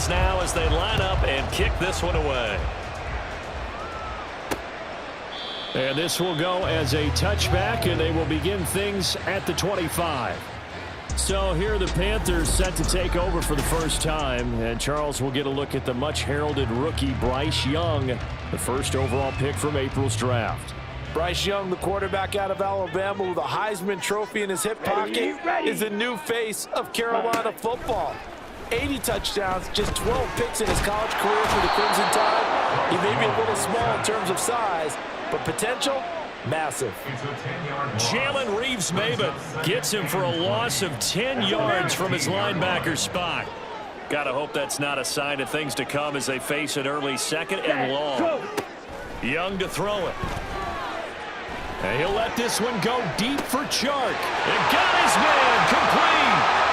Lions now as they line up and kick this one away. And this will go as a touchback, and they will begin things at the 25. So here are the Panthers set to take over for the first time. And Charles will get a look at the much-heralded rookie Bryce Young, the first overall pick from April's draft. Bryce Young, the quarterback out of Alabama with a Heisman Trophy in his hip pocket, is the new face of Carolina football. 80 touchdowns, just 12 picks in his college career for the Crimson Tide. He may be a little small in terms of size, but potential, massive. Jalen Reeves-Maybin gets him for a loss of 10 yards from his linebacker spot. Gotta hope that's not a sign of things to come as they face an early second and long. Young to throw it. And he'll let this one go deep for Chark. And got his man complete.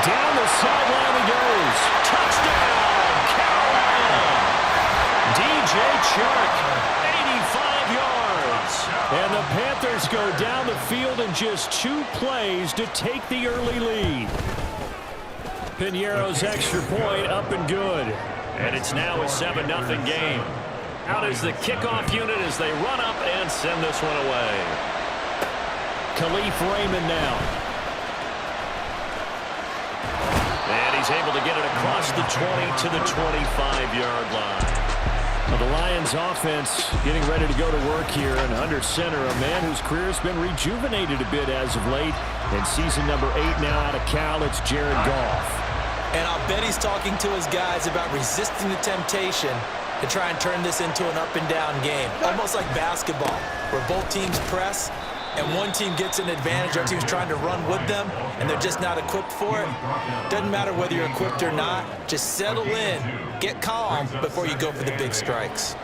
Down the sideline he goes. Touchdown, Carolina. DJ Chark, 85 yards. And the Panthers go down the field in just 2 plays to take the early lead. Piñeiro's extra point up and good. And it's now a 7-0 game. Out is the kickoff unit as they run up and send this one away. Khalif Raymond now. And he's able to get it across the 20 to the 25-yard line. Well, the Lions offense getting ready to go to work here, and under center, a man whose career has been rejuvenated a bit as of late. In season number 8 now out of Cal, it's Jared Goff. And I'll bet he's talking to his guys about resisting the temptation to try and turn this into an up-and-down game. Almost like basketball, where both teams press, and one team gets an advantage, our team's trying to run with them, and they're just not equipped for it. Doesn't matter whether you're equipped or not. Just settle in, get calm before you go for the big strikes.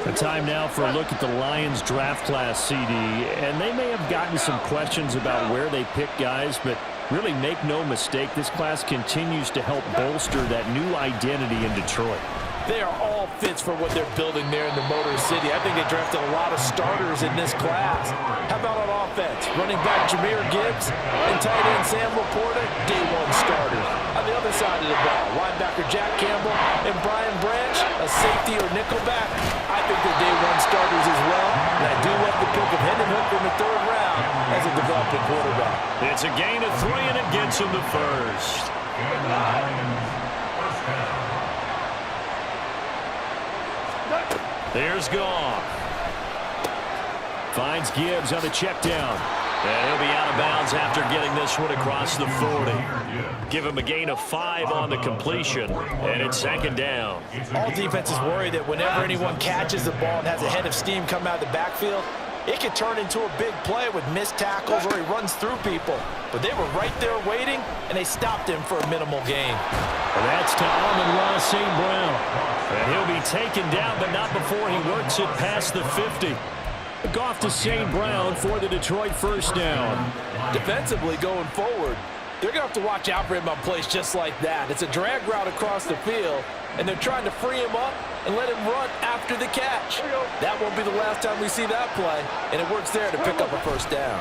The time now for a look at the Lions draft class, CD. And they may have gotten some questions about where they pick guys, but really make no mistake, this class continues to help bolster that new identity in Detroit. They are all fits for what they're building there in the Motor City. I think they drafted a lot of starters in this class. How about on offense? Running back Jahmyr Gibbs and tight end Sam Laporta, day 1 starters. On the other side of the ball, linebacker Jack Campbell and Brian Branch, a safety or nickelback. I think they're day 1 starters as well. And I do love the pick of Hendon Hooker in the 3rd round as a developing quarterback. It's a gain of 3, and it gets him the first. There's Goff. Finds Gibbs on the check down. And he'll be out of bounds after getting this one across the 40. Give him a gain of 5 on the completion, and it's 2nd down. All defenses worry that whenever anyone catches the ball and has a head of steam come out of the backfield, it could turn into a big play with missed tackles or he runs through people. But they were right there waiting, and they stopped him for a minimal gain. And that's to Amon-Ra St. Brown. And he'll be taken down, but not before he works it past the 50. Goff to St. Brown for the Detroit first down. Defensively going forward, they're going to have to watch out for him on plays just like that. It's a drag route across the field, and they're trying to free him up and let him run after the catch. That won't be the last time we see that play, and it works there to pick up a first down.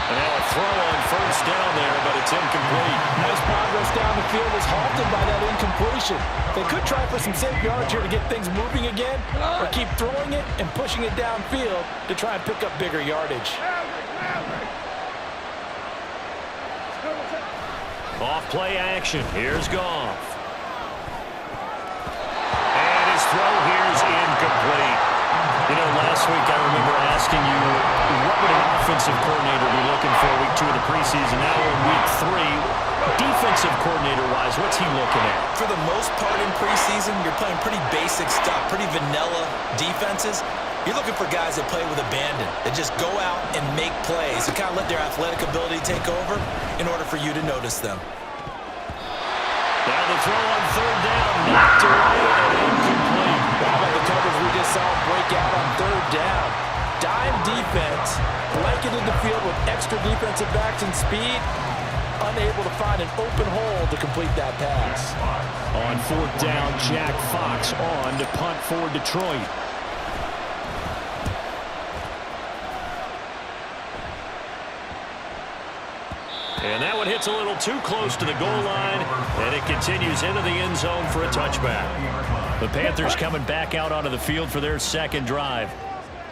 And now a throw on first down there, but it's incomplete. Nice progress down the field was halted by that incompletion. They could try for some safe yards here to get things moving again, or keep throwing it and pushing it downfield to try and pick up bigger yardage. Off play action. Here's Goff. And his throw here's incomplete. You know, last week I remember asking you, what would an offensive coordinator be looking for week 2 of the preseason? Now we're in week 3. Defensive coordinator-wise, what's he looking at? For the most part in preseason, you're playing pretty basic stuff, pretty vanilla defenses. You're looking for guys that play with abandon, that just go out and make plays and kind of let their athletic ability take over in order for you to notice them. Now the throw on 3rd down, knocked away and incomplete. How about the coverage we just saw break out on 3rd down? Dime defense, blanketed the field with extra defensive backs and speed, unable to find an open hole to complete that pass. On 4th down, Jack Fox on to punt for Detroit. And that one hits a little too close to the goal line, and it continues into the end zone for a touchback. The Panthers coming back out onto the field for their second drive.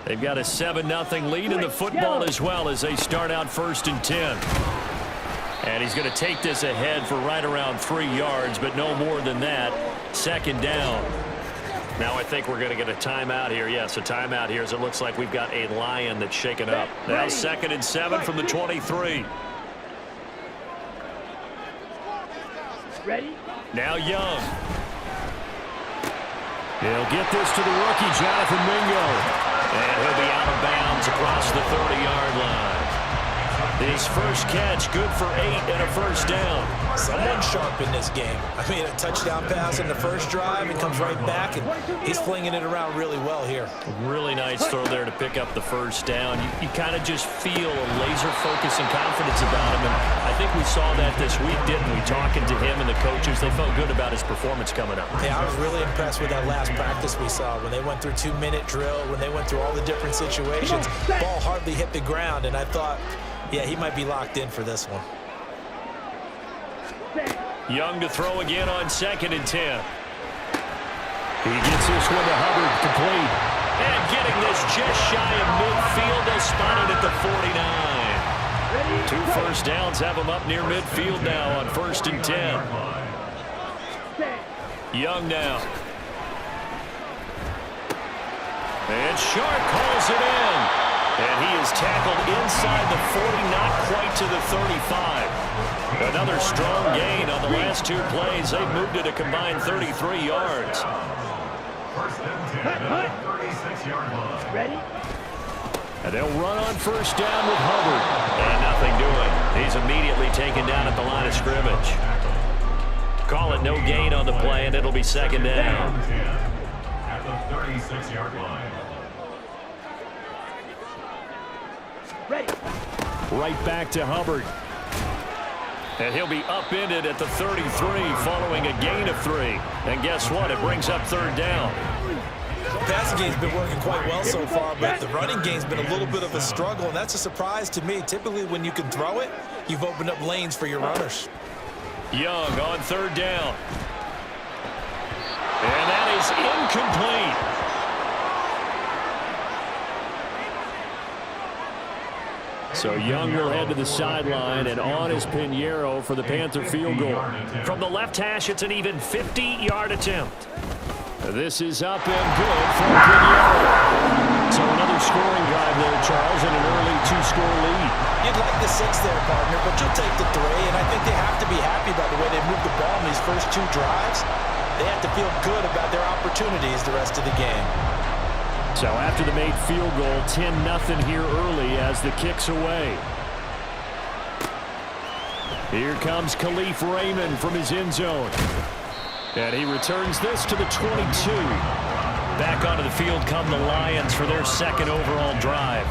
They've got a 7-0 lead in the football as well as they start out 1st and 10. And he's going to take this ahead for right around 3 yards, but no more than that. 2nd down. Now I think we're going to get a timeout here. Yes, a timeout here as it looks like we've got a Lion that's shaken up. Now 2nd and 7 from the 23. Ready? Now Young. He'll get this to the rookie, Jonathan Mingo. And he'll be out of bounds across the 30-yard line. His first catch, good for 8 and a 1st down. Someone sharp in this game. I mean, a touchdown pass in the first drive and comes right back, and he's flinging it around really well here. Really nice throw there to pick up the 1st down. You kind of just feel a laser focus and confidence about him, and I think we saw that this week, didn't we? Talking to him and the coaches, they felt good about his performance coming up. Yeah, I was really impressed with that last practice we saw when they went through 2-minute drill, when they went through all the different situations. Ball hardly hit the ground, and I thought, yeah, he might be locked in for this one. Young to throw again on 2nd and 10. He gets this one to Hubbard, complete. And getting this just shy of midfield, they'll spot it at the 49. 2 first downs have him up near midfield now on 1st and 10. Young now. And Sharp calls it in. And he is tackled inside the 40, not quite to the 35. Another strong gain on the last 2 plays. They've moved it a combined 33 yards. 1st and 10, 36-yard line. Ready? And they'll run on 1st down with Hubbard. And nothing doing. He's immediately taken down at the line of scrimmage. Call it no gain on the play, and it'll be 2nd down. At the 36-yard line. Ready. Right back to Hubbard. And he'll be upended at the 33 following a gain of 3. And guess what? It brings up 3rd down. The passing game's been working quite well so far, but the running game's been a little bit of a struggle, and that's a surprise to me. Typically, when you can throw it, you've opened up lanes for your runners. Young on 3rd down. And that is incomplete. So Young will head to the sideline, and on is Pinheiro for the Panther field goal. From the left hash, it's an even 50-yard attempt. This is up and good for Pinheiro. So another scoring drive there, Charles, and an early 2-score lead. You'd like the 6 there, partner, but you'll take the 3, and I think they have to be happy by the way they moved the ball in these first 2 drives. They have to feel good about their opportunities the rest of the game. So after the made field goal, 10-0 here early as the kick's away. Here comes Khalif Raymond from his end zone. And he returns this to the 22. Back onto the field come the Lions for their 2nd overall drive.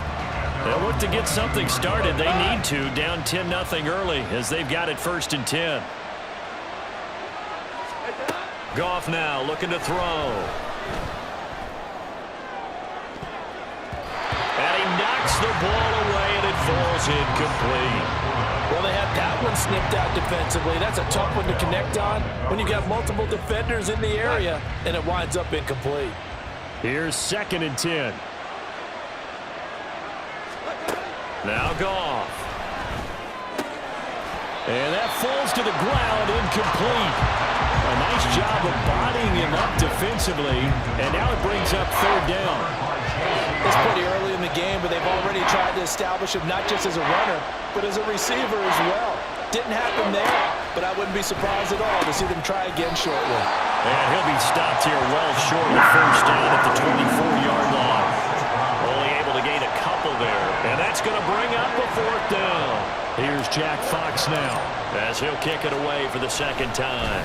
They'll look to get something started. They need to, down 10-0 early as they've got it 1st and 10. Goff now looking to throw. The ball away, and it falls incomplete. Well, they had that one snipped out defensively. That's a tough one to connect on when you've got multiple defenders in the area, and it winds up incomplete. Here's 2nd and 10. Now Goff. And that falls to the ground, incomplete. A nice job of bodying him up defensively, and now it brings up 3rd down. It's pretty early in the game, but they've already tried to establish him not just as a runner, but as a receiver as well. Didn't happen there, but I wouldn't be surprised at all to see them try again shortly. And he'll be stopped here well short of the 1st down at the 24-yard line. Only able to gain a couple there, and that's going to bring up a 4th down. Here's Jack Fox now, as he'll kick it away for the 2nd time.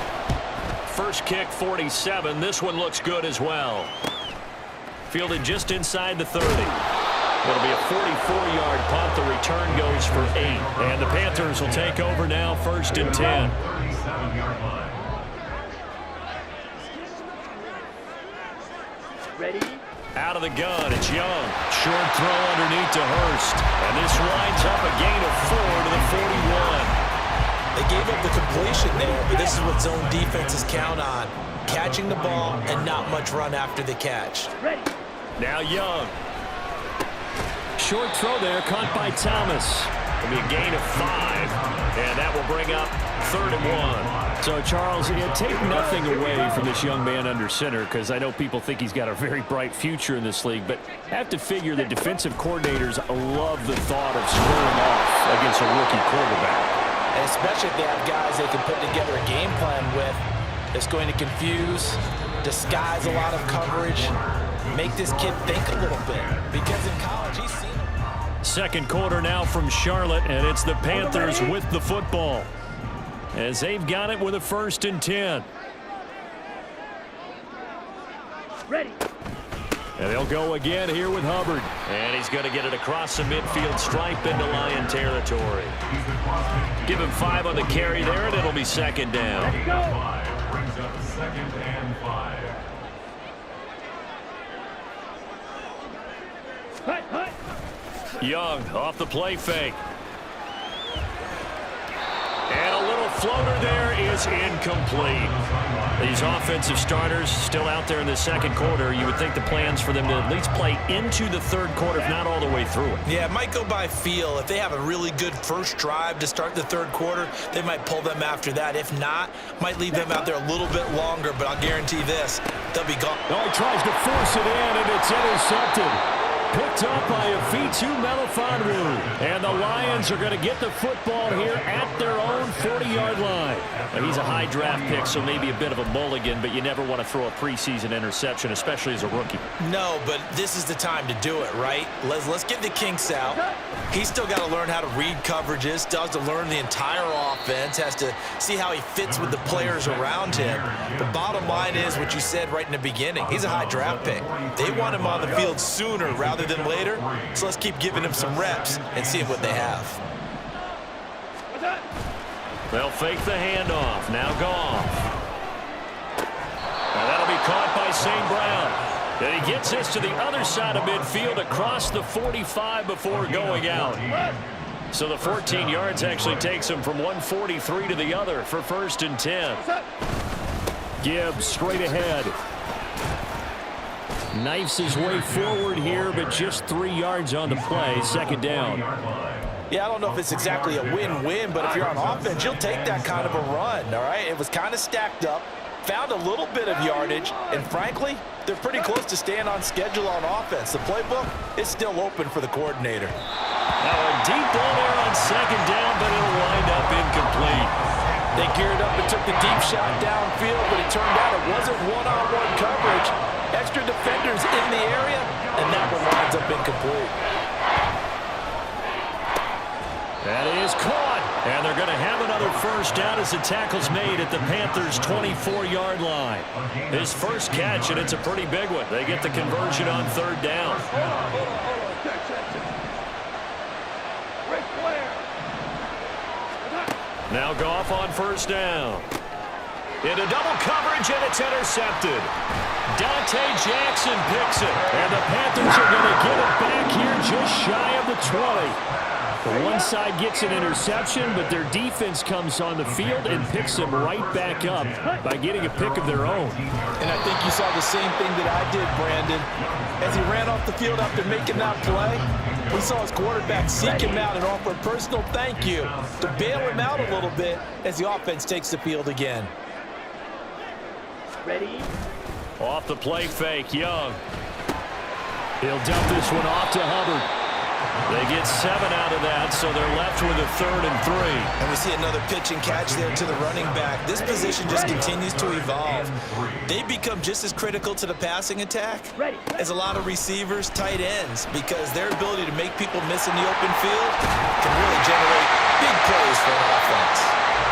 First kick, 47. This one looks good as well. Fielded just inside the 30. It'll be a 44-yard punt. The return goes for 8. And the Panthers will take over now, 1st and 10. 37-yard line. Ready? Out of the gun, it's Young. Short throw underneath to Hurst. And this winds up a gain of 4 to the 41. gave up the completion there, but this is what zone defenses count on. Catching the ball and not much run after the catch. Now Young. Short throw there, caught by Thomas. It'll be a gain of 5, and that will bring up 3rd and 1. So, Charles, take nothing away from this young man under center, because I know people think he's got a very bright future in this league, but I have to figure the defensive coordinators love the thought of squaring off against a rookie quarterback. And especially if they have guys they can put together a game plan with that's going to confuse, disguise a lot of coverage, make this kid think a little bit. Because in college, he's seen it. Second quarter now from Charlotte, and it's the Panthers with the football, as they've got it with a 1st and 10. Ready. And they'll go again here with Hubbard. And he's going to get it across the midfield stripe into Lion territory. Give him 5 on the carry there, and it'll be 2nd down. Let's go. Brings up 2nd and 5. Young off the play fake. And a little floater there is incomplete. These offensive starters still out there in the second quarter. You would think the plans for them to at least play into the third quarter, if not all the way through it. Yeah, it might go by feel. If they have a really good first drive to start the third quarter, they might pull them after that. If not, might leave them out there a little bit longer, but I'll guarantee this, they'll be gone. Oh, he tries to force it in, and it's intercepted. Picked up by Afitu Melifonwu. And the Lions are going to get the football here at their own 40-yard line. Now, he's a high draft pick, so maybe a bit of a mulligan, but you never want to throw a preseason interception, especially as a rookie. No, but this is the time to do it, right? Let's get the kinks out. He's still got to learn how to read coverages, still has to learn the entire offense, has to see how he fits with the players around him. The bottom line is what you said right in the beginning. He's a high draft pick. They want him on the field sooner rather than later, so let's keep giving him some reps and seeing what they have. They'll fake the handoff. Now Goff. Now that'll be caught by St. Brown. And he gets this to the other side of midfield across the 45 before going out. So the 14 yards actually takes him from 143 to the other for 1st and 10. Gibbs straight ahead. Knifes his way forward here, but just 3 yards on the play. 2nd down. Yeah, I don't know if it's exactly a win-win, but if you're on offense, you'll take that kind of a run, all right? It was kind of stacked up, found a little bit of yardage, and frankly, they're pretty close to staying on schedule on offense. The playbook is still open for the coordinator. Now a deep ball there on 2nd down, but it'll wind up incomplete. They geared up and took the deep shot downfield, but it turned out it wasn't one-on-one coverage. Extra defenders in the area, and that one winds up incomplete. That is caught, and they're going to have another 1st down as the tackle's made at the Panthers' 24-yard line. His first catch, and it's a pretty big one. They get the conversion on 3rd down. Now Goff on 1st down. Into double coverage, and it's intercepted. Dante Jackson picks it, and the Panthers are going to get it back here just shy of the 20. The one side gets an interception, but their defense comes on the field and picks them right back up by getting a pick of their own. And I think you saw the same thing that I did, Brandon. As he ran off the field after making that play, we saw his quarterback seek him out and offer a personal thank you to bail him out a little bit as the offense takes the field again. Ready? Off the play fake, Young. He'll dump this one off to Hubbard. They get 7 out of that, so they're left with a 3rd and 3. And we see another pitch and catch there to the running back. This position just continues to evolve. They become just as critical to the passing attack as a lot of receivers, tight ends, because their ability to make people miss in the open field can really generate big plays for an offense.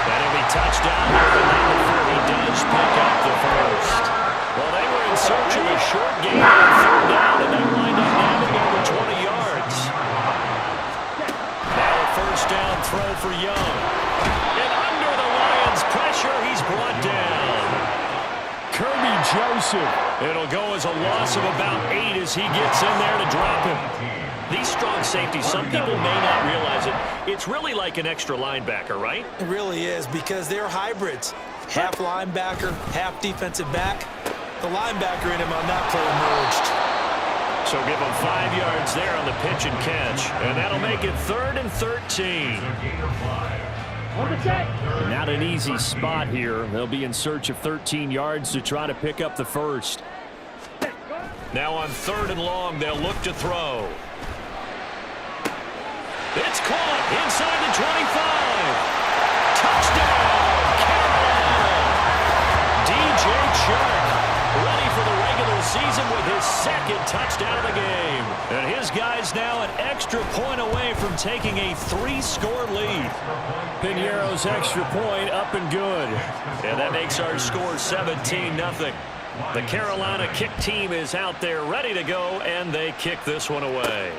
That'll be touchdown here, but not before he does pick up the 1st. Well, they were in search of a short game on 3rd down, and they wind up having over 20 yards. Now a 1st down throw for Young. And under the Lions' pressure, he's brought down. Kirby Joseph. It'll go as a loss of about 8 as he gets in there to drop him. These strong safeties, some people may not realize it. It's really like an extra linebacker, right? It really is, because they're hybrids. Half linebacker, half defensive back. The linebacker in him on that play emerged. So give him 5 yards there on the pitch and catch. And that'll make it 3rd and 13. Not an easy spot here. They'll be in search of 13 yards to try to pick up the first. Now on 3rd and long, they'll look to throw. It's caught inside the 25. Touchdown, Carolina. DJ Chark ready for the regular season with his 2nd touchdown of the game. And his guys now an extra point away from taking a 3-score lead. Piñeiro's extra point up and good. And that makes our score 17-0. The Carolina kick team is out there ready to go, and they kick this one away.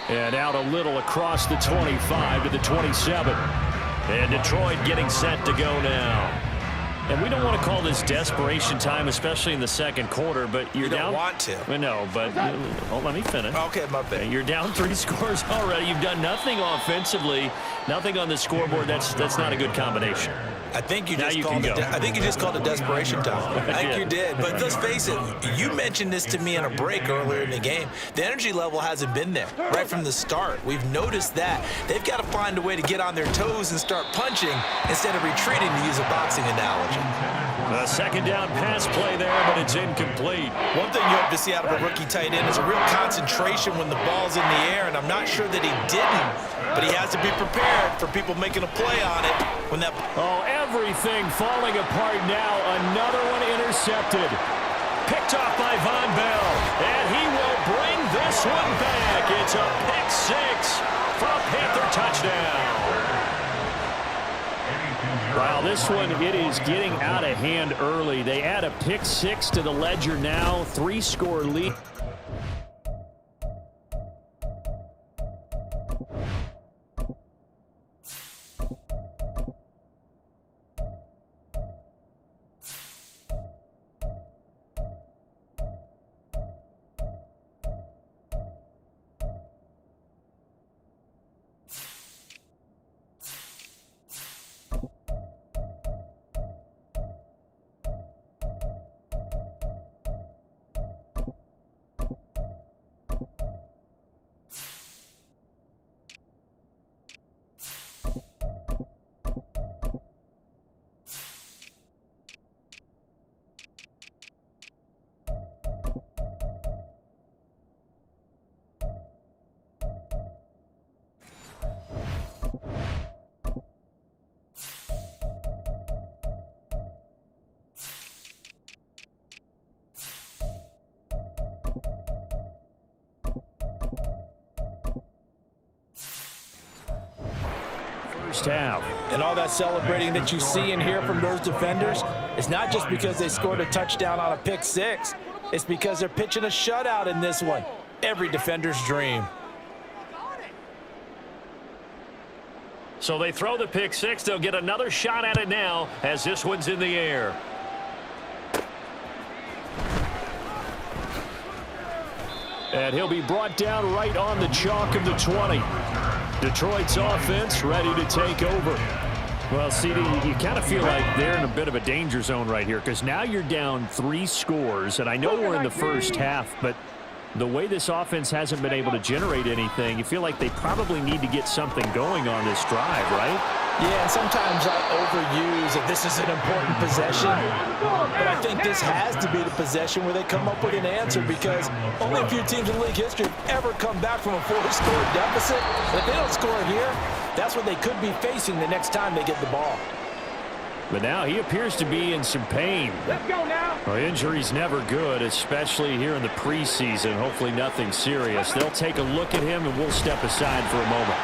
And out a little across the 25 to the 27. And Detroit getting set to go now. And we don't want to call this desperation time, especially in the 2nd quarter, but you're down. You don't want to. I know, but let me finish. Okay, my bad. You're down 3 scores already. You've done nothing offensively, nothing on the scoreboard. That's not a good combination. I think you Now just you called can it. go. I think you just called it desperation time. I think did. you did. But let's face it. You mentioned this to me in a break earlier in the game. The energy level hasn't been there right from the start. We've noticed that they've got to find a way to get on their toes and start punching instead of retreating, to use a boxing analogy. A 2nd down pass play there, but it's incomplete. One thing you hope to see out of a rookie tight end is a real concentration when the ball's in the air, and I'm not sure that he didn't, but he has to be prepared for people making a play on it when that. Oh, everything falling apart now. Another one intercepted. Picked off by Von Bell, and he will bring this one back. It's a pick 6 for a Panther touchdown. Wow, this one, it is getting out of hand early. They add a pick 6 to the ledger now. 3-score lead. Half. And all that celebrating that you see and hear from those defenders, it's not just because they scored a touchdown on a pick 6. It's because they're pitching a shutout in this one. Every defender's dream. So they throw the pick 6. They'll get another shot at it now as this one's in the air. And he'll be brought down right on the chalk of the 20. Detroit's offense ready to take over. Well, CD, you kind of feel like they're in a bit of a danger zone right here because now you're down 3 scores, and I know we're in the first half, but the way this offense hasn't been able to generate anything, you feel like they probably need to get something going on this drive, right? Yeah, and sometimes I overuse that this is an important possession, but I think this has to be the possession where they come up with an answer because only a few teams in league history have ever come back from a 4-score deficit. If they don't score here, that's what they could be facing the next time they get the ball. But now he appears to be in some pain. Let's go now. Well, injury's never good, especially here in the preseason. Hopefully nothing serious. They'll take a look at him, and we'll step aside for a moment.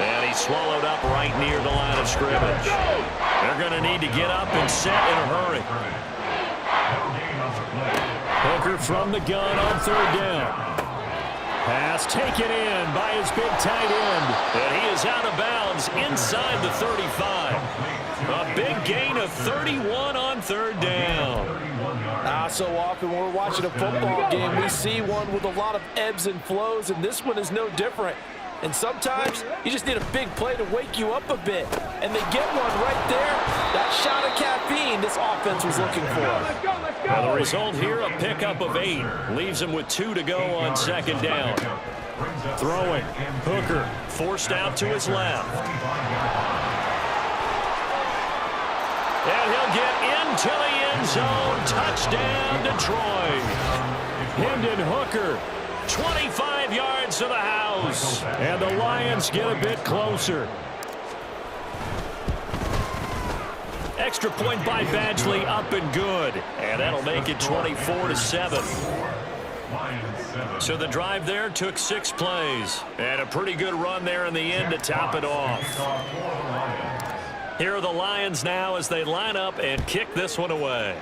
And he's swallowed up right near the line of scrimmage. They're going to need to get up and set in a hurry. Hooker from the gun on 3rd down. Pass taken in by his big tight end. And he is out of bounds inside the 35. A big gain of 31 on third down. So often when we're watching a football game, we see one with a lot of ebbs and flows, and this one is no different. And sometimes you just need a big play to wake you up a bit. And they get one right there. That shot of caffeine this offense was looking for. Well, the result here, a pickup of 8. Leaves them with 2 to go on second down. Throwing. Hooker forced out to his left. And he'll get into the end zone. Touchdown, Detroit. Hendon Hooker, 25 yards to the house. And the Lions get a bit closer. Extra point by Badgley, up and good. And that'll make it 24-7. So the drive there took 6 plays. And a pretty good run there in the end to top it off. Here are the Lions now as they line up and kick this one away.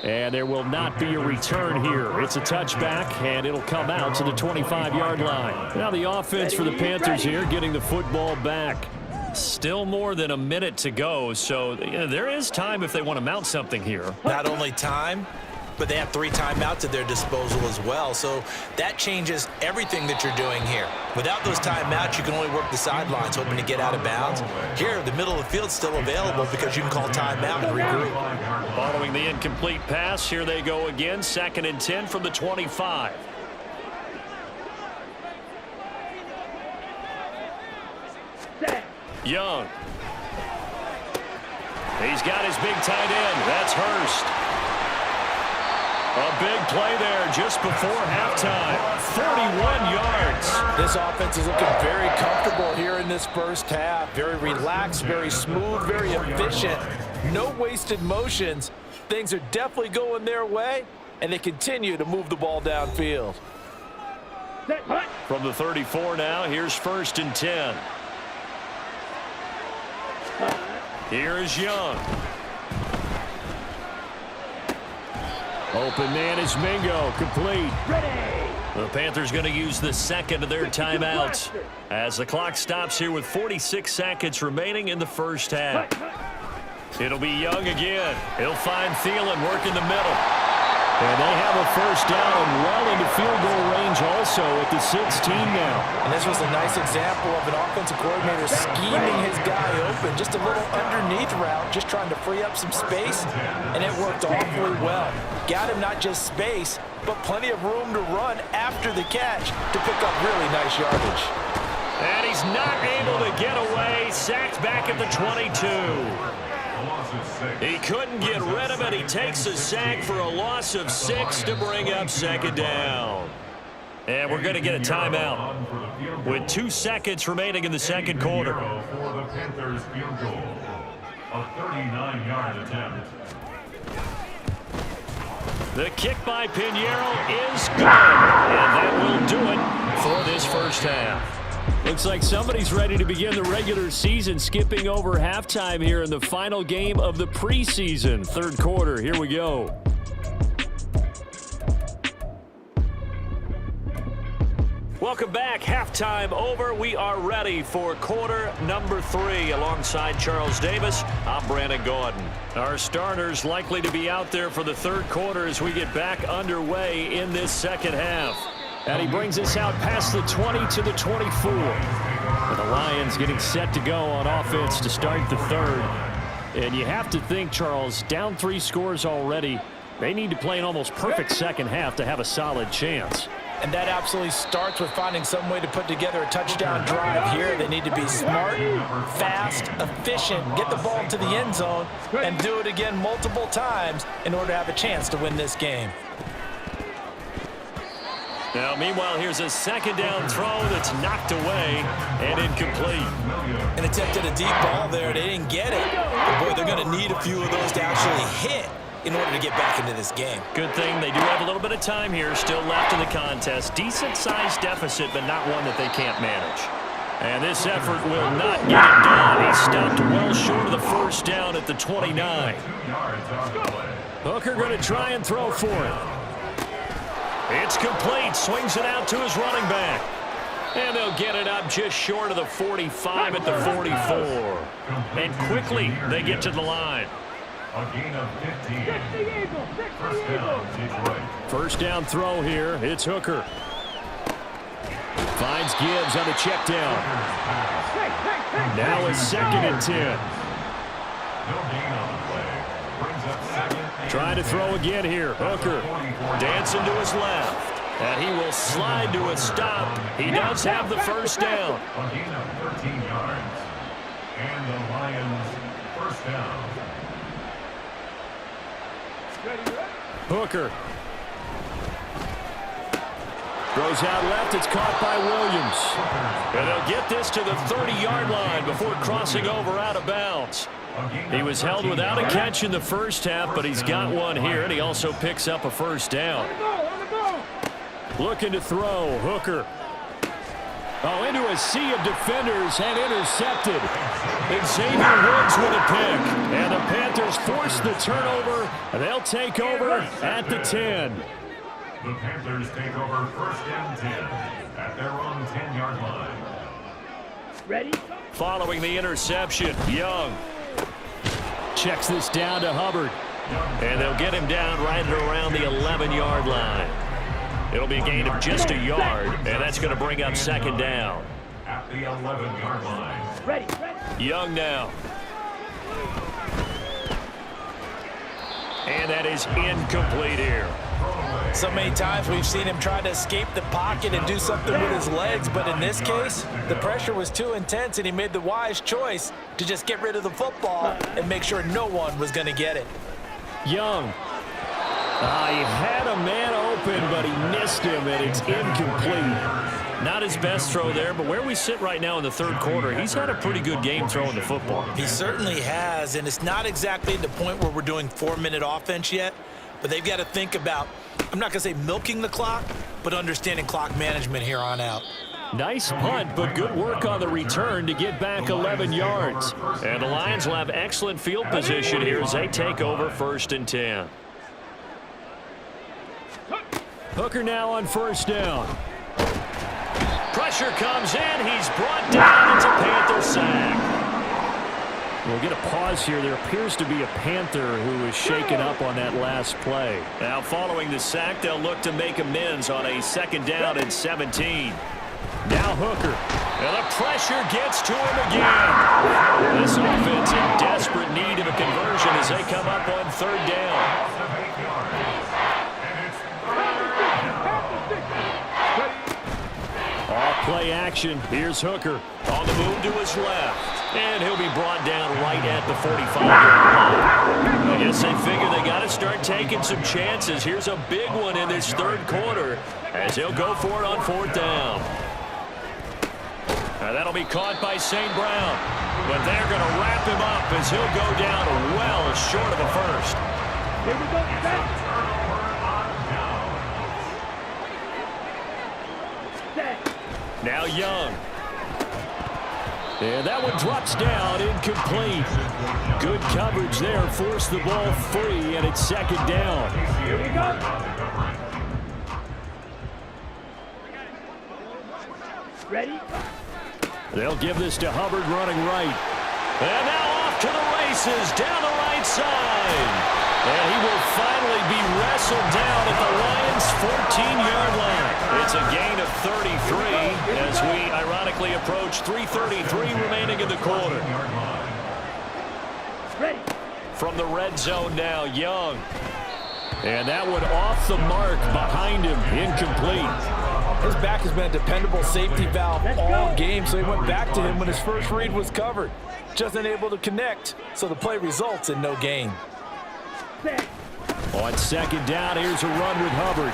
And there will not be a return here. It's a touchback, and it'll come out to the 25-yard line. Now the offense for the Panthers here getting the football back. Still more than a minute to go, so there is time if they want to mount something here. Not only time, but they have 3 timeouts at their disposal as well. So that changes everything that you're doing here. Without those timeouts, you can only work the sidelines, hoping to get out of bounds. Here, the middle of the field's still available because you can call timeout and regroup. Following the incomplete pass, here they go again. 2nd and 10 from the 25. Young. He's got his big tight end. That's Hurst. A big play there just before halftime. 41 yards. This offense is looking very comfortable here in this first half. Very relaxed, very smooth, very efficient. No wasted motions. Things are definitely going their way, and they continue to move the ball downfield. From the 34 now, here's 1st and 10. Here is Young. Open man is Mingo, complete. The Panthers going to use the 2nd of their timeouts as the clock stops here with 46 seconds remaining in the first half. It'll be Young again. He'll find Thielen working the middle. And they have a first down and well into field goal range also at the 16 now. And this was a nice example of an offensive coordinator scheming his guy open. Just a little underneath route, just trying to free up some space, and it worked awfully well. Got him not just space, but plenty of room to run after the catch to pick up really nice yardage. And he's not able to get away. Sacked back at the 22. He couldn't get rid of it. He takes a sack for a loss of 6 to bring up 2nd down. And we're going to get a timeout with 2 seconds remaining in the second quarter. For the Panthers field goal, a 39-yard attempt. The kick by Pinheiro is good. And that will do it for this first half. Looks like somebody's ready to begin the regular season, skipping over halftime here in the final game of the preseason. 3rd quarter, here we go. Welcome back. Halftime over. We are ready for quarter number 3. Alongside Charles Davis, I'm Brandon Gordon. Our starters likely to be out there for the third quarter as we get back underway in this second half. And he brings us out past the 20 to the 24. And the Lions getting set to go on offense to start the third. And you have to think, Charles, down 3 scores already. They need to play an almost perfect second half to have a solid chance. And that absolutely starts with finding some way to put together a touchdown drive here. They need to be smart, fast, efficient, get the ball to the end zone, and do it again multiple times in order to have a chance to win this game. Now, meanwhile, here's a second down throw that's knocked away and incomplete. An attempt at a deep ball there. They didn't get it. But, boy, they're going to need a few of those to actually hit in order to get back into this game. Good thing they do have a little bit of time here still left in the contest. Decent-sized deficit, but not one that they can't manage. And this effort will not get it done. He stopped well short of the first down at the 29. Hooker going to try and throw for it. It's complete. Swings it out to his running back. And they'll get it up just short of the 45 at the 44. And quickly they get to the line. A gain of 15. First down, Detroit. First down throw here. It's Hooker. Finds Gibbs on the check down. Now it's 2nd and 10. No gain on the play. Brings up 2nd. Trying to throw again here. Hooker dancing to his left. And he will slide to a stop. He does have the first down. A gain of 13 yards. And the Lions first down. Hooker. Throws out left. It's caught by Williams. And they'll get this to the 30-yard line before crossing over out of bounds. He was held without a catch in the first half, but he's got one here, and he also picks up a first down. Looking to throw. Hooker. Oh, into a sea of defenders and intercepted. Xavier Woods with a pick. And the Panthers force the turnover. They'll take over at the 10. The Panthers take over first and 10 at their own 10-yard line. Ready? Following the interception, Young checks this down to Hubbard. And they'll get him down right at around the 11-yard line. It'll be a gain of just a yard, and that's going to bring up second down. At the 11-yard line. Ready. Young now. And that is incomplete here. So many times we've seen him try to escape the pocket and do something with his legs, but in this case, the pressure was too intense and he made the wise choice to just get rid of the football and make sure no one was going to get it. Young. He had a man open, but he missed him, and it's incomplete. Not his best throw there, but where we sit right now in the third quarter, he's had a pretty good game throwing the football. He certainly has, and it's not exactly the point where we're doing 4-minute offense yet, but they've got to think about, I'm not going to say milking the clock, but understanding clock management here on out. Nice punt, but good work on the return to get back 11 yards. And the Lions will have excellent field position here as they take over first and 10. Hooker now on first down. Pressure comes in. He's brought down. It's a Panther sack. We'll get a pause here. There appears to be a Panther who was shaken up on that last play. Now following the sack, they'll look to make amends on a second down and 17. Now Hooker. And the pressure gets to him again. This offense in desperate need of a conversion as they come up on third down. Play action. Here's Hooker on the move to his left. And he'll be brought down right at the 45-yard line. I guess they figure they got to start taking some chances. Here's a big one in this third quarter as he'll go for it on fourth down. Now that'll be caught by St. Brown. But they're going to wrap him up as he'll go down well short of a first. Here we go. Now Young. And that one drops down, incomplete. Good coverage there, forced the ball free, and it's second down. Here we go. Ready? They'll give this to Hubbard running right. And now off to the races down the right side. And he will finally be wrestled down at the Lions' 14-yard line. It's a gain of 33 as we ironically approach 3:33 remaining in the quarter. Ready? From the red zone now, Young. And that one off the mark behind him, incomplete. His back has been a dependable safety valve all game, so he went back to him when his first read was covered. Just unable to connect, so the play results in no gain. On second down, here's a run with Hubbard.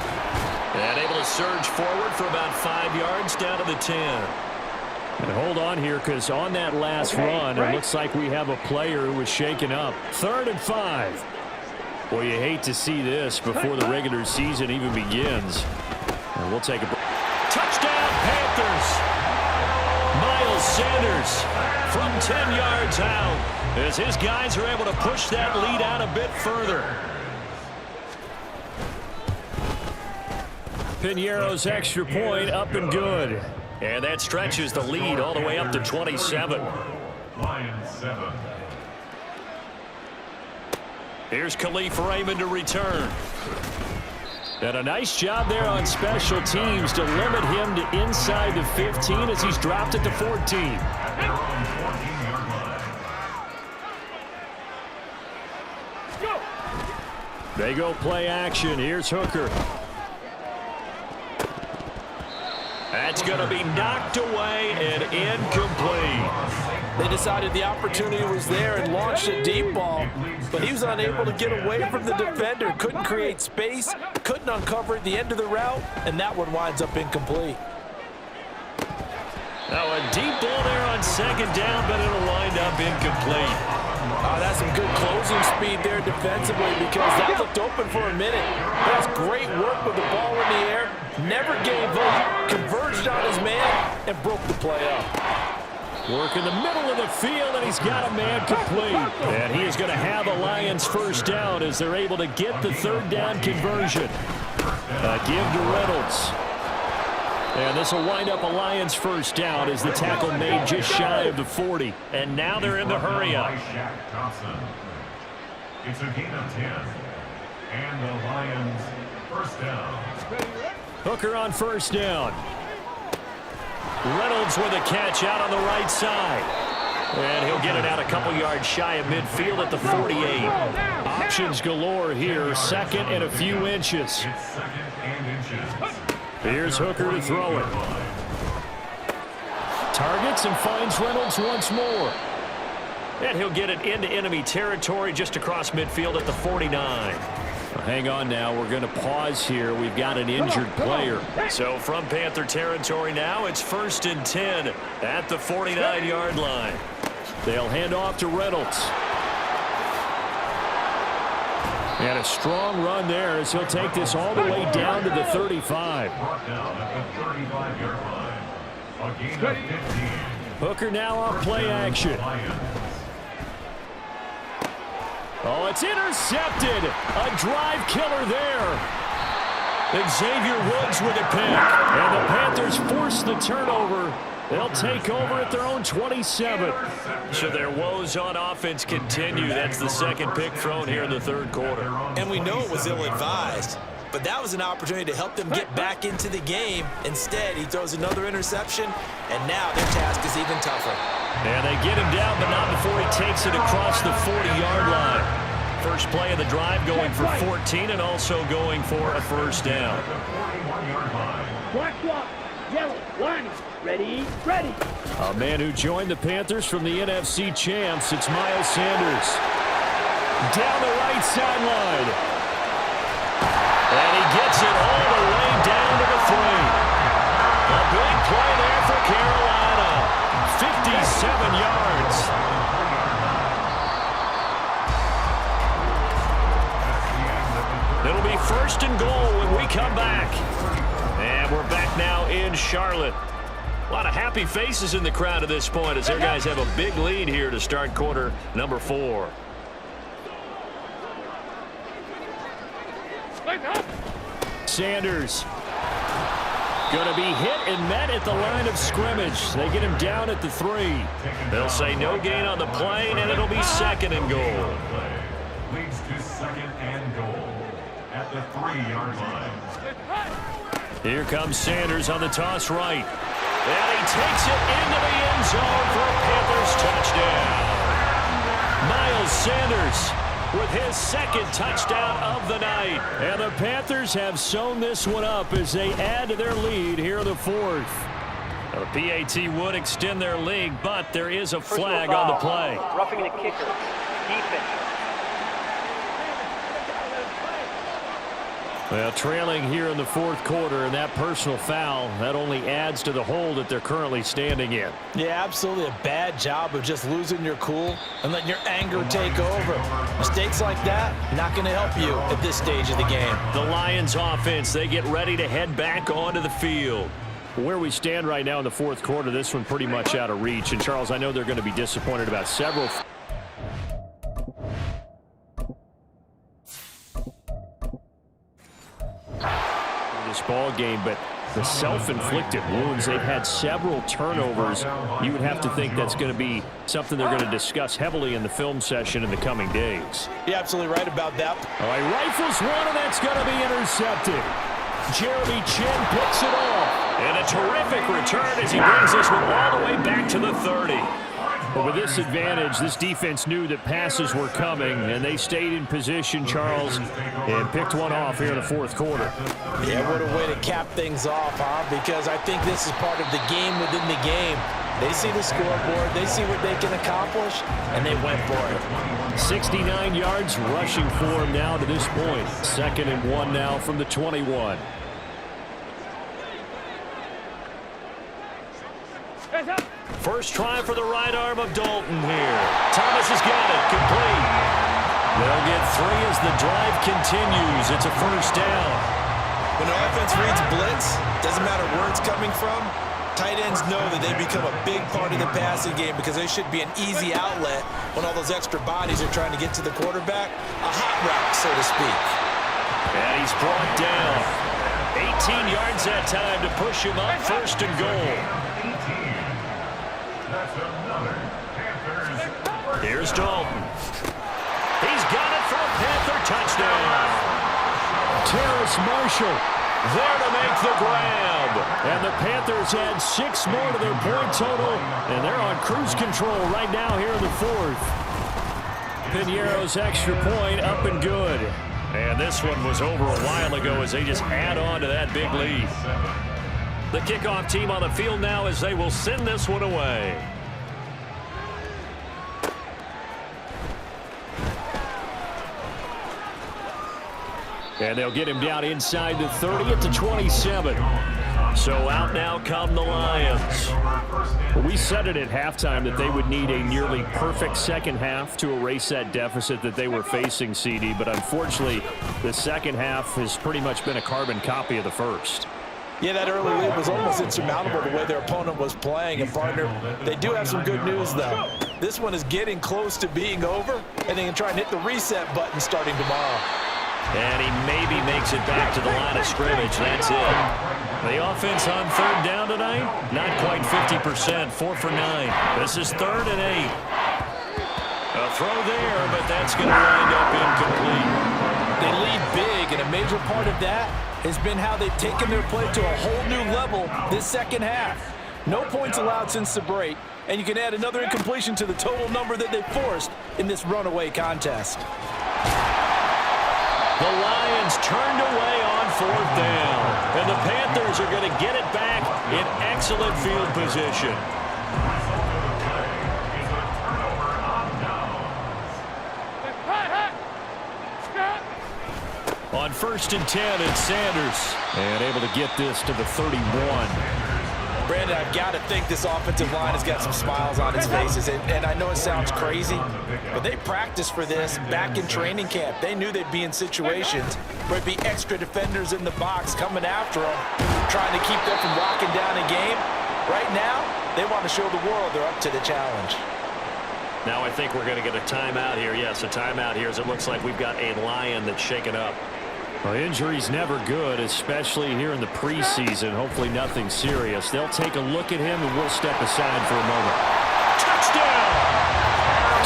And able to surge forward for about 5 yards down to the 10. And hold on here, because on that last run, it looks like we have a player who was shaken up. 3rd and 5. Well, you hate to see this before the regular season even begins. And we'll take a break. Touchdown, Panthers! Miles Sanders from 10 yards out as his guys are able to push that lead out a bit further. Piñeiro's extra point up and good. And that stretches the lead all the way up to 27. Lions 7. Here's Khalif Raymond to return. And a nice job there on special teams to limit him to inside the 15 as he's dropped it to 14. At their own 14-yard line. Go! They go play action. Here's Hooker. That's going to be knocked away and incomplete. They decided the opportunity was there and launched a deep ball, but he was unable to get away from the defender. Couldn't create space, couldn't uncover at the end of the route, and that one winds up incomplete. Now a deep ball there on second down, but it'll wind up incomplete. That's some good closing speed there defensively because that looked open for a minute. That's great work with the ball in the air. Never gave up, converged on his man, and broke the play up. Work in the middle of the field, and he's got a man complete. And he is going to have a Lions first down as they're able to get the third down conversion. Give to Reynolds. And this will wind up a Lions first down as the tackle made just shy of the 40. And now they're in the hurry-up. It's a gain of 10. And the Lions first down. Hooker on first down. Reynolds with a catch out on the right side. And he'll get it out a couple yards shy of midfield at the 48. Options galore here. Second and a few inches. It's second and inches. Here's Hooker to throw it. Targets and finds Reynolds once more. And he'll get it into enemy territory just across midfield at the 49. Hang on now. We're going to pause here. We've got an injured player. So from Panther territory now, it's 1st and 10 at the 49-yard line. They'll hand off to Reynolds. And a strong run there as he'll take this all the way down to the 35. Brought down at the 35-yard line. A gain of 15. Hooker now off play action. Oh, it's intercepted. A drive killer there. Xavier Woods with a pick. And the Panthers force the turnover. They'll take over at their own 27. So their woes on offense continue. That's the second pick thrown here in the third quarter. And we know it was ill-advised, but that was an opportunity to help them get back into the game. Instead, he throws another interception, and now their task is even tougher. And they get him down, but not before he takes it across the 40-yard line. First play of the drive going for 14 and also going for a first down. Black block, yellow, line. Ready, ready. A man who joined the Panthers from the NFC champs, it's Miles Sanders. Down the right sideline. And he gets it all the way down to the 3. A big play there for Carolina. 57 yards. It'll be 1st and goal when we come back. And we're back now in Charlotte. A lot of happy faces in the crowd at this point as their guys have a big lead here to start quarter number 4. Sanders. Going to be hit and met at the line of scrimmage. They get him down at the 3. They'll say no gain on the play, and it'll be 2nd and goal. Leads to 2nd and goal at the 3-yard line. Here comes Sanders on the toss right. And he takes it into the end zone for a Panthers touchdown. Miles Sanders with his 2nd touchdown of the night. And the Panthers have sewn this one up as they add to their lead here in the 4th. Now, the PAT would extend their lead, but there is a flag on the play. Roughing the kicker. Defense. Well, trailing here in the 4th quarter, and that personal foul, that only adds to the hole that they're currently standing in. Yeah, absolutely a bad job of just losing your cool and letting your anger take over. Mistakes like that, not going to help you at this stage of the game. The Lions offense, they get ready to head back onto the field. Where we stand right now in the 4th quarter, this one pretty much out of reach. And, Charles, I know they're going to be disappointed about several this ball game, but the self-inflicted wounds, they've had several turnovers. You would have to think that's going to be something they're going to discuss heavily in the film session in the coming days. You're absolutely right about that. All right, rifles one, and that's going to be intercepted. Jeremy Chin picks it off. And a terrific return as he brings this one all the way back to the 30. But with this advantage, this defense knew that passes were coming, and they stayed in position, Charles, and picked one off here in the 4th quarter. Yeah, what a way to cap things off, huh? Because I think this is part of the game within the game. They see the scoreboard, they see what they can accomplish, and they went for it. 69 yards rushing for him now to this point. 2nd and 1 now from the 21. First try for the right arm of Dalton here. Thomas has got it, complete. They'll get 3 as the drive continues. It's a 1st down. When an offense reads blitz, doesn't matter where it's coming from, tight ends know that they become a big part of the passing game because they should be an easy outlet when all those extra bodies are trying to get to the quarterback. A hot route, so to speak. And he's brought down. 18 yards that time to push him up, 1st and goal. Here's Dalton. He's got it for a Panther touchdown. Terrace Marshall there to make the grab. And the Panthers had 6 more to their point total, and they're on cruise control right now here in the 4th. Piñeiro's extra point up and good. And this one was over a while ago as they just add on to that big lead. The kickoff team on the field now as they will send this one away. And they'll get him down inside the 30 at the 27. So out now come the Lions. Well, we said it at halftime that they would need a nearly perfect second half to erase that deficit that they were facing, CD. But unfortunately, the second half has pretty much been a carbon copy of the first. Yeah, that early lead was almost insurmountable the way their opponent was playing. And, partner, they do have some good news, though. This one is getting close to being over, and they can try and hit the reset button starting tomorrow. And he maybe makes it back to the line of scrimmage. That's it. The offense on 3rd down tonight, not quite 50%, 4 for 9. This is 3rd and 8. A throw there, but that's going to wind up incomplete. They lead big, and a major part of that has been how they've taken their play to a whole new level this second half. No points allowed since the break, and you can add another incompletion to the total number that they forced in this runaway contest. The Lions turned away on 4th down, and the Panthers are going to get it back in excellent field position. On 1st and 10, it's Sanders. And able to get this to the 31. Brandon, I've got to think this offensive line has got some smiles on its faces. And I know it sounds crazy, but they practiced for this back in training camp. They knew they'd be in situations where it'd be extra defenders in the box coming after them, trying to keep them from locking down a game. Right now, they want to show the world they're up to the challenge. Now I think we're going to get a timeout here. Yes, a timeout here as it looks like we've got a Lion that's shaken up. Well, injury's never good, especially here in the preseason. Hopefully nothing serious. They'll take a look at him, and we'll step aside for a moment. Touchdown!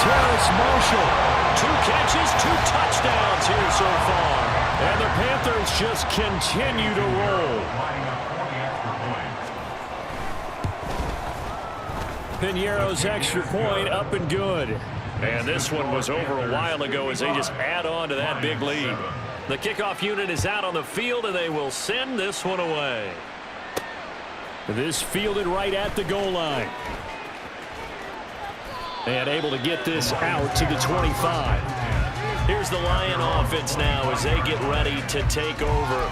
Terrace Marshall. 2 catches, 2 touchdowns here so far. And the Panthers just continue to roll. Piñeiro's extra point up and good. And this one was over a while ago as they just add on to that big lead. The kickoff unit is out on the field, and they will send this one away. This fielded right at the goal line. And able to get this out to the 25. Here's the Lion offense now as they get ready to take over.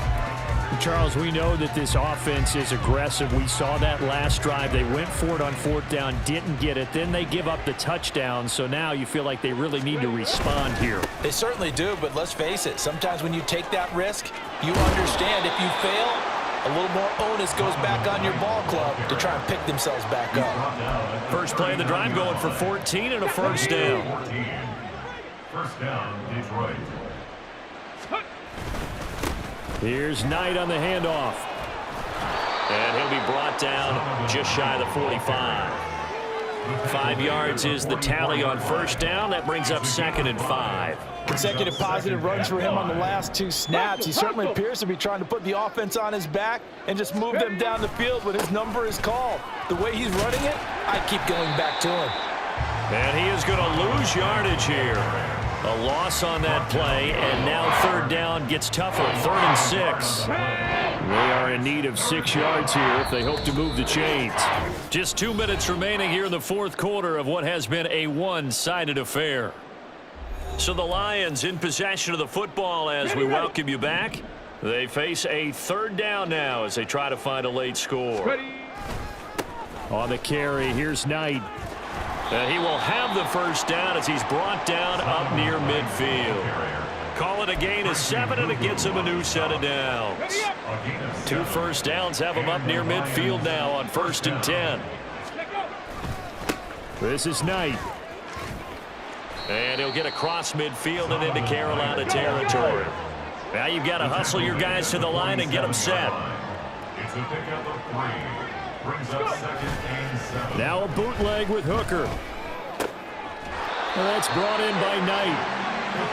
Charles, we know that this offense is aggressive. We saw that last drive. They went for it on 4th down, didn't get it. Then they give up the touchdown. So now you feel like they really need to respond here. They certainly do, but let's face it. Sometimes when you take that risk, you understand if you fail, a little more onus goes back on your ball club to try and pick themselves back up. First play of the drive going for 14 and a first down. First down, Detroit. Here's Knight on the handoff. And he'll be brought down just shy of the 45. 5 yards is the tally on first down. That brings up 2nd and 5. Consecutive positive runs for him on the last 2 snaps. He certainly appears to be trying to put the offense on his back and just move them down the field when his number is called. The way he's running it, I keep going back to him. And he is going to lose yardage here. A loss on that play, and now 3rd down gets tougher. 3rd and 6. They are in need of 6 yards here if they hope to move the chains. Just 2 minutes remaining here in the 4th quarter of what has been a one-sided affair. So the Lions in possession of the football as we welcome you back. They face a 3rd down now as they try to find a late score. On the carry, here's Knight. He will have the first down as he's brought down up near midfield. Call it a gain of 7, and it gets him a new set of downs. 2 first downs have him up near midfield now on 1st and 10. This is Knight. And he'll get across midfield and into Carolina territory. Now you've got to hustle your guys to the line and get them set. It's a pickup of 3. Brings up 2nd and 7. Now a bootleg with Hooker. And that's brought in by Knight.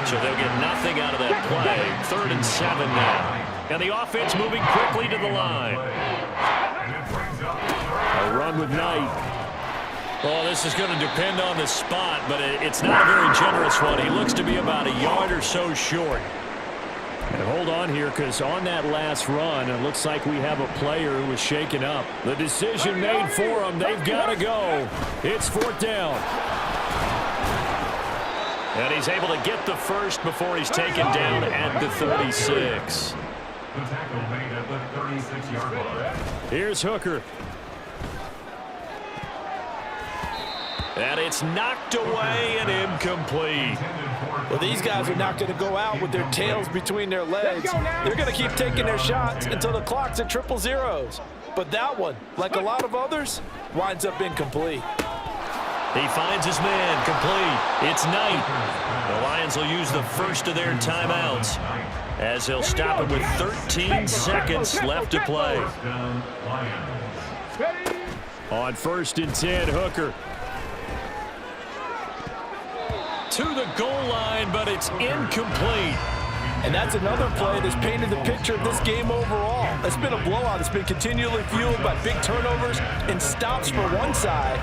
So they'll get nothing out of that play. 3rd and 7 now. And the offense moving quickly to the line. A run with Knight. Well, this is going to depend on the spot, but it's not a very generous one. He looks to be about a yard or so short. And hold on here, because on that last run, it looks like we have a player who was shaken up. The decision made for them. They've got to go. It's 4th down. And he's able to get the first before he's taken down at the 36. The tackle made at the 36-yard line. Here's Hooker. And it's knocked away and incomplete. Well, these guys are not going to go out with their tails between their legs. They're going to keep taking their shots until the clock's at 000. But that one, like a lot of others, winds up incomplete. He finds his man, complete. It's Knight. The Lions will use the first of their timeouts as they'll stop it with 13 seconds left to play. On 1st and 10, Hooker. To the goal line, but it's incomplete. And that's another play that's painted the picture of this game overall. It's been a blowout. It's been continually fueled by big turnovers and stops for one side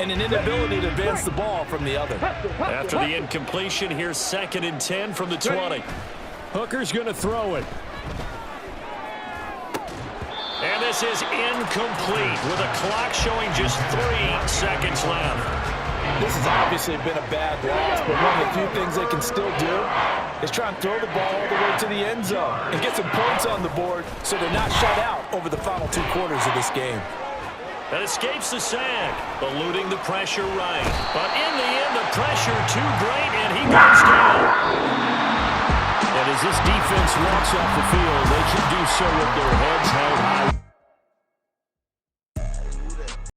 and an inability to advance the ball from the other. After the incompletion, here's 2nd and 10 from the 20. Hooker's going to throw it. And this is incomplete with a clock showing just 3 seconds left. This has obviously been a bad loss, but one of the few things they can still do is try and throw the ball all the way to the end zone and get some points on the board so they're not shut out over the final 2 quarters of this game. That escapes the sack, eluding the pressure right. But in the end, the pressure too great, and he goes down. And as this defense walks off the field, they can do so with their heads held